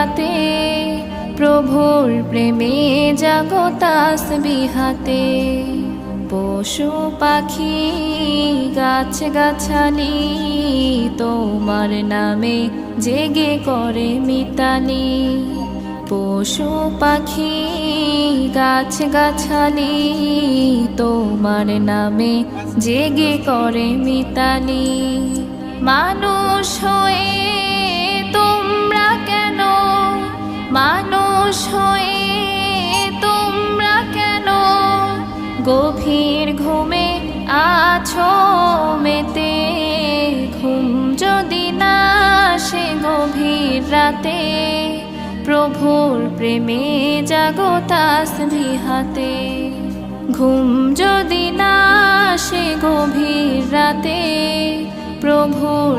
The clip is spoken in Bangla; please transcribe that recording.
রাতে প্রভুর প্রেমে জাগো তাসবিহাতে। পশু পাখি গাছ গাছালি তোমার নামে জেগে করে মিতালি। পশু পাখি গাছ গাছালি তোমার নামে জেগে করে মিতালি। মানুষ হয়ে তোমরা কেন, মানুষ হয়ে তোমরা কেন গভীর ঘুমে আছো মেতে। ঘুম যদি না আসে গভীর রাতে প্রভুর প্রেমে জাগো তাসবিহাতে। ঘুম যদি না আসে গভীর রাতে প্রভুর